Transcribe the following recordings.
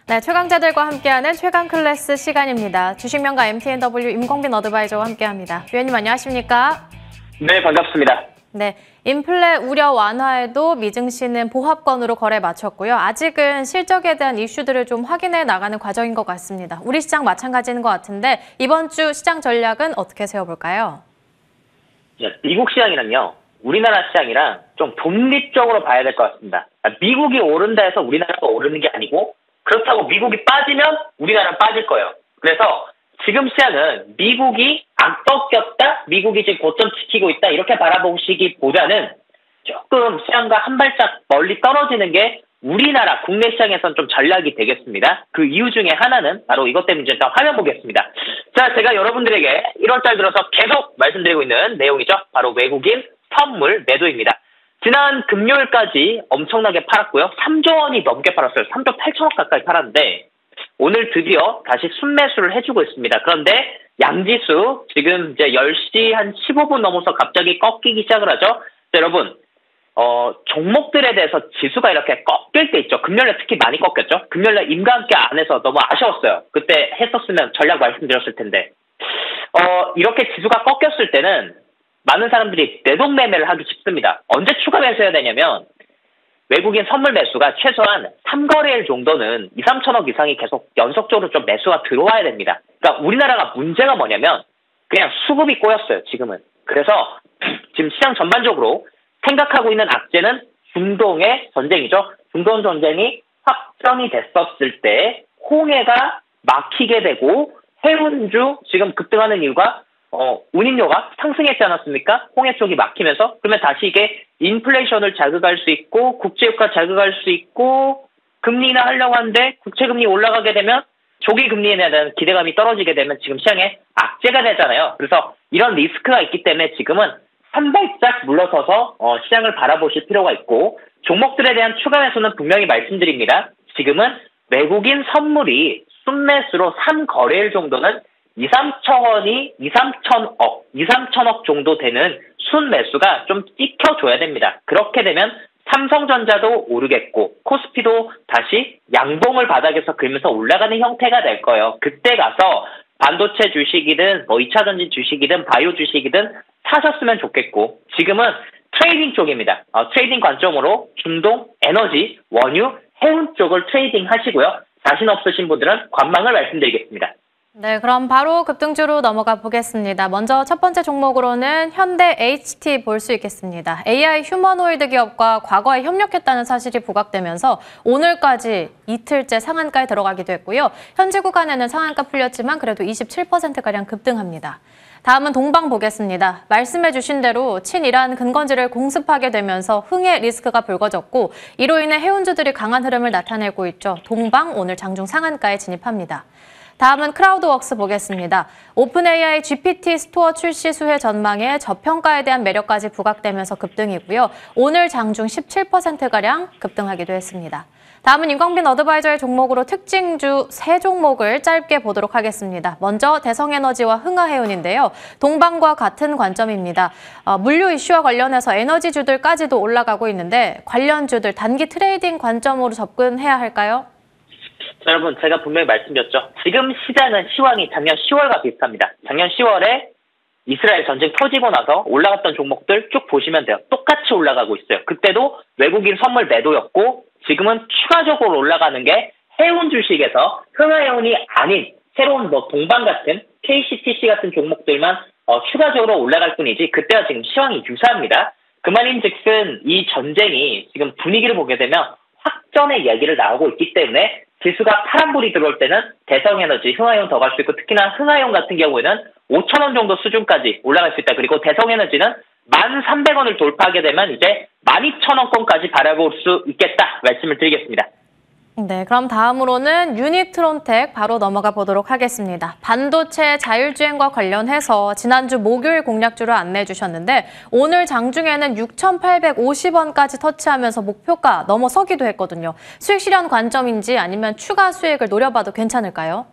네, 최강자들과 함께하는 최강 클래스 시간입니다. 주식명가 MTNW 임광빈 어드바이저와 함께합니다. 위원님 안녕하십니까? 네, 반갑습니다. 네, 인플레 우려 완화에도 미증시는 보합권으로 거래 마쳤고요. 아직은 실적에 대한 이슈들을 좀 확인해 나가는 과정인 것 같습니다. 우리 시장 마찬가지인 것 같은데 이번 주 시장 전략은 어떻게 세워볼까요? 미국 시장이랑요, 우리나라 시장이랑 좀 독립적으로 봐야 될 것 같습니다. 미국이 오른다 해서 우리나라가 오르는 게 아니고 그렇다고 미국이 빠지면 우리나라는 빠질 거예요. 그래서 지금 시장은 미국이 안 꺾였다, 미국이 지금 고점 지키고 있다 이렇게 바라보시기보다는 조금 시장과 한 발짝 멀리 떨어지는 게 우리나라 국내 시장에선 좀 전략이 되겠습니다. 그 이유 중에 하나는 바로 이것 때문에 일단 화면 보겠습니다. 자, 제가 여러분들에게 1월달 들어서 계속 말씀드리고 있는 내용이죠. 바로 외국인 선물 매도입니다. 지난 금요일까지 엄청나게 팔았고요. 3조 원이 넘게 팔았어요. 3조 8천억 가까이 팔았는데 오늘 드디어 다시 순매수를 해주고 있습니다. 그런데 양지수 지금 이제 10시 한 15분 넘어서 갑자기 꺾이기 시작을 하죠. 자, 여러분 종목들에 대해서 지수가 이렇게 꺾일 때 있죠. 금요일에 특히 많이 꺾였죠. 금요일에 임가함께 안 해서 너무 아쉬웠어요. 그때 했었으면 전략 말씀드렸을 텐데 이렇게 지수가 꺾였을 때는 많은 사람들이 내동 매매를 하기 쉽습니다. 언제 추가 매수해야 되냐면 외국인 선물 매수가 최소한 3거래일 정도는 2, 3천억 이상이 계속 연속적으로 좀 매수가 들어와야 됩니다. 그러니까 우리나라가 문제가 뭐냐면 그냥 수급이 꼬였어요, 지금은. 그래서 지금 시장 전반적으로 생각하고 있는 악재는 중동의 전쟁이죠. 중동 전쟁이 확정이 됐었을 때 홍해가 막히게 되고 해운주 지금 급등하는 이유가 운임료가 상승했지 않았습니까? 홍해 쪽이 막히면서. 그러면 다시 이게 인플레이션을 자극할 수 있고 국제유가 자극할 수 있고 금리 인하하려고 하는데 국채금리 올라가게 되면 조기 금리에 대한 기대감이 떨어지게 되면 지금 시장에 악재가 되잖아요. 그래서 이런 리스크가 있기 때문에 지금은 한 발짝 물러서서 시장을 바라보실 필요가 있고 종목들에 대한 추가 매수는 분명히 말씀드립니다. 지금은 외국인 선물이 순매수로 3거래일 정도는 2, 3천억 정도 되는 순매수가 좀 찍혀줘야 됩니다. 그렇게 되면 삼성전자도 오르겠고 코스피도 다시 양봉을 바닥에서 그리면서 올라가는 형태가 될 거예요. 그때 가서 반도체 주식이든 2차전지 주식이든 바이오 주식이든 사셨으면 좋겠고 지금은 트레이딩 쪽입니다. 트레이딩 관점으로 중동, 에너지, 원유, 해운 쪽을 트레이딩 하시고요. 자신 없으신 분들은 관망을 말씀드리겠습니다. 네, 그럼 바로 급등주로 넘어가 보겠습니다. 먼저 첫 번째 종목으로는 현대 HT 볼 수 있겠습니다. AI 휴머노이드 기업과 과거에 협력했다는 사실이 부각되면서 오늘까지 이틀째 상한가에 들어가기도 했고요. 현재 구간에는 상한가 풀렸지만 그래도 27%가량 급등합니다. 다음은 동방 보겠습니다. 말씀해 주신 대로 친이란 근거지를 공습하게 되면서 흥의 리스크가 불거졌고 이로 인해 해운주들이 강한 흐름을 나타내고 있죠. 동방 오늘 장중 상한가에 진입합니다. 다음은 크라우드웍스 보겠습니다. 오픈AI GPT 스토어 출시 수혜 전망에 저평가에 대한 매력까지 부각되면서 급등이고요. 오늘 장중 17%가량 급등하기도 했습니다. 다음은 임광빈 어드바이저의 종목으로 특징주 3종목을 짧게 보도록 하겠습니다. 먼저 대성에너지와 흥하해운인데요. 동방과 같은 관점입니다. 물류 이슈와 관련해서 에너지주들까지도 올라가고 있는데 관련주들 단기 트레이딩 관점으로 접근해야 할까요? 자, 여러분 제가 분명히 말씀드렸죠. 지금 시장은 시황이 작년 10월과 비슷합니다. 작년 10월에 이스라엘 전쟁 터지고 나서 올라갔던 종목들 쭉 보시면 돼요. 똑같이 올라가고 있어요. 그때도 외국인 선물 매도였고 지금은 추가적으로 올라가는 게 해운 주식에서 흥하해운이 아닌 새로운 동방 같은 KCTC 같은 종목들만 추가적으로 올라갈 뿐이지 그때와 지금 시황이 유사합니다. 그 말인즉슨 이 전쟁이 지금 분위기를 보게 되면 확전의 이야기를 나오고 있기 때문에 지수가 파란불이 들어올 때는 대성에너지, 흥하해운 더 갈 수 있고 특히나 흥하해운 같은 경우에는 5,000원 정도 수준까지 올라갈 수 있다. 그리고 대성에너지는 1,300원을 돌파하게 되면 이제 12,000원권까지 바라볼 수 있겠다 말씀을 드리겠습니다. 네, 그럼 다음으로는 유니트론텍 바로 넘어가 보도록 하겠습니다. 반도체 자율주행과 관련해서 지난주 목요일 공략주를 안내해 주셨는데 오늘 장중에는 6,850원까지 터치하면서 목표가 넘어서기도 했거든요. 수익 실현 관점인지 아니면 추가 수익을 노려봐도 괜찮을까요?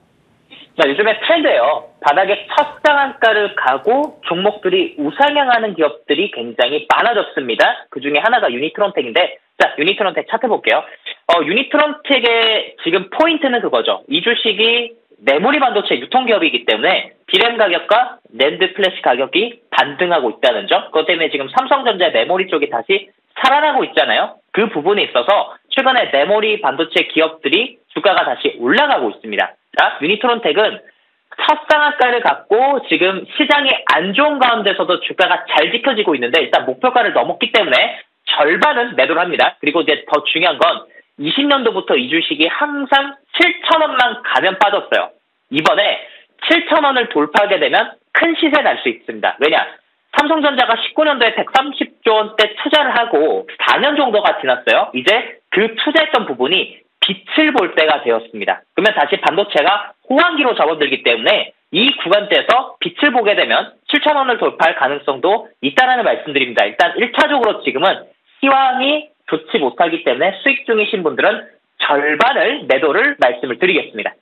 자, 요즘에 트렌드예요. 바닥에 첫 상한가를 가고 종목들이 우상향하는 기업들이 굉장히 많아졌습니다. 그중에 하나가 유니트론텍인데 자, 유니트론텍 차트 볼게요. 유니트론텍의 지금 포인트는 그거죠. 이 주식이 메모리 반도체 유통기업이기 때문에 디램 가격과 낸드 플래시 가격이 반등하고 있다는 점. 그것 때문에 지금 삼성전자 메모리 쪽이 다시 살아나고 있잖아요. 그 부분에 있어서 최근에 메모리 반도체 기업들이 주가가 다시 올라가고 있습니다. 자, 유니트론텍은 탑상한가를 갖고 지금 시장이 안 좋은 가운데서도 주가가 잘 지켜지고 있는데 일단 목표가를 넘었기 때문에 절반은 매도를 합니다. 그리고 이제 더 중요한 건 20년도부터 이 주식이 항상 7,000원만 가면 빠졌어요. 이번에 7,000원을 돌파하게 되면 큰 시세 날 수 있습니다. 왜냐? 삼성전자가 19년도에 130조 원대 투자를 하고 4년 정도가 지났어요. 이제 그 투자했던 부분이 빛을 볼 때가 되었습니다. 그러면 다시 반도체가 호황기로 접어들기 때문에 이 구간대에서 빛을 보게 되면 7,000원을 돌파할 가능성도 있다는 말씀드립니다. 일단 1차적으로 지금은 시황이 좋지 못하기 때문에 수익 중이신 분들은 절반을 매도를 말씀을 드리겠습니다.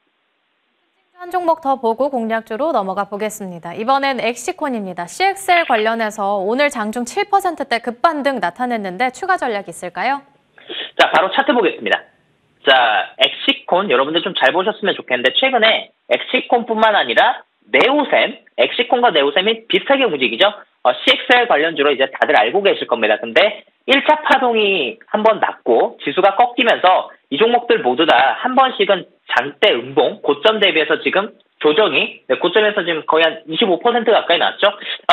한 종목 더 보고 공략주로 넘어가 보겠습니다. 이번엔 엑시콘입니다. CXL 관련해서 오늘 장중 7%대 급반등 나타냈는데 추가 전략 있을까요? 자, 바로 차트 보겠습니다. 자, 엑시콘 여러분들 좀 잘 보셨으면 좋겠는데 최근에 엑시콘뿐만 아니라 네오셈, 엑시콘과 네오셈이 비슷하게 움직이죠. CXL 관련주로 이제 다들 알고 계실 겁니다. 근데 1차 파동이 한번 났고 지수가 꺾이면서 이 종목들 모두 다 한 번씩은 장대 음봉, 고점 대비해서 지금 조정이 고점에서 지금 거의 한 25% 가까이 났죠.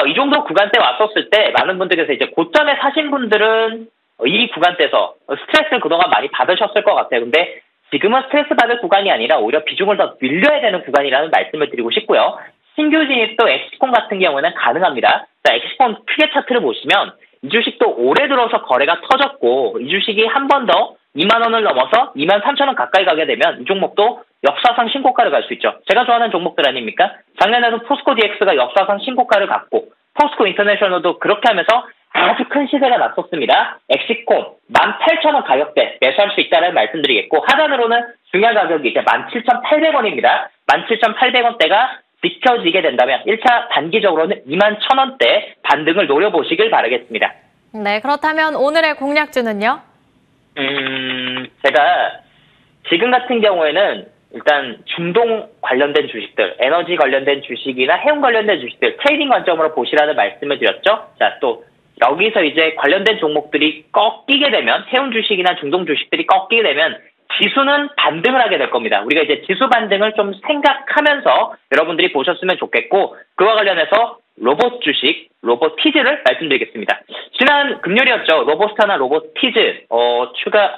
이 정도 구간대 왔었을 때 많은 분들께서 이제 고점에 사신 분들은 이 구간대에서 스트레스를 그동안 많이 받으셨을 것 같아요. 근데 지금은 스트레스 받을 구간이 아니라 오히려 비중을 더 늘려야 되는 구간이라는 말씀을 드리고 싶고요. 신규 진입도 엑시콘 같은 경우는 가능합니다. 자, 엑시콘 크게 차트를 보시면 이 주식도 올해 들어서 거래가 터졌고 이 주식이 한 번 더 2만 원을 넘어서 2만 3천 원 가까이 가게 되면 이 종목도 역사상 신고가를 갈 수 있죠. 제가 좋아하는 종목들 아닙니까? 작년에도 포스코 DX가 역사상 신고가를 갔고 포스코 인터내셔널도 그렇게 하면서 아주 큰 시세가 났었습니다. 엑시콘 18,000원 가격대 매수할 수 있다는 말씀드리겠고 하단으로는 중요한 가격이 이제 17,800원입니다. 17,800원대가 지켜지게 된다면 1차 단기적으로는 21,000원대 반등을 노려보시길 바라겠습니다. 네, 그렇다면 오늘의 공략주는요? 제가 지금 같은 경우에는 일단 중동 관련된 주식들, 에너지 관련된 주식이나 해운 관련된 주식들 트레이딩 관점으로 보시라는 말씀을 드렸죠. 자, 또 여기서 이제 관련된 종목들이 꺾이게 되면 해운 주식이나 중동 주식들이 꺾이게 되면 지수는 반등을 하게 될 겁니다. 우리가 이제 지수 반등을 좀 생각하면서 여러분들이 보셨으면 좋겠고 그와 관련해서 로봇 주식, 로보티즈를 말씀드리겠습니다. 지난 금요일이었죠. 로보스타나 로보티즈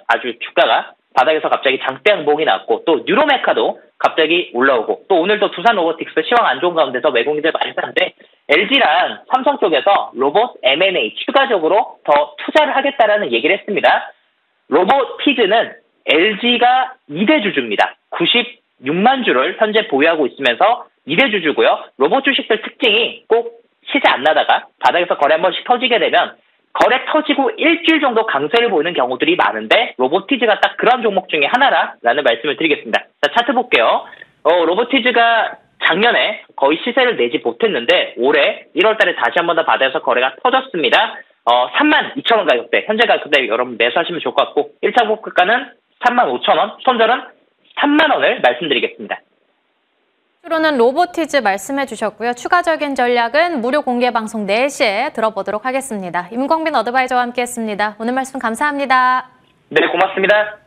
아주 주가가 바닥에서 갑자기 장대 항봉이 났고 또 뉴로메카도 갑자기 올라오고 또 오늘도 두산 로보틱스 시황 안 좋은 가운데서 외국인들 많이 사는데 LG랑 삼성 쪽에서 로봇 M&A 추가적으로 더 투자를 하겠다라는 얘기를 했습니다. 로보티즈는 LG가 2대 주주입니다. 96만 주를 현재 보유하고 있으면서 2대 주주고요. 로봇 주식들 특징이 꼭 시세 안 나다가 바닥에서 거래 한 번씩 터지게 되면 거래 터지고 일주일 정도 강세를 보이는 경우들이 많은데 로보티즈가 딱 그런 종목 중에 하나라는 말씀을 드리겠습니다. 자, 차트 볼게요. 로보티즈가 작년에 거의 시세를 내지 못했는데 올해 1월 달에 다시 한 번 더 바닥에서 거래가 터졌습니다. 32,000원 가격대, 현재 가격대 여러분 매수하시면 좋을 것 같고 1차 목표가는 35,000원, 손절은 3만 원을 말씀드리겠습니다. 주로는 로보티즈 말씀해 주셨고요. 추가적인 전략은 무료 공개 방송 4시에 들어보도록 하겠습니다. 임광빈 어드바이저와 함께했습니다. 오늘 말씀 감사합니다. 네, 고맙습니다.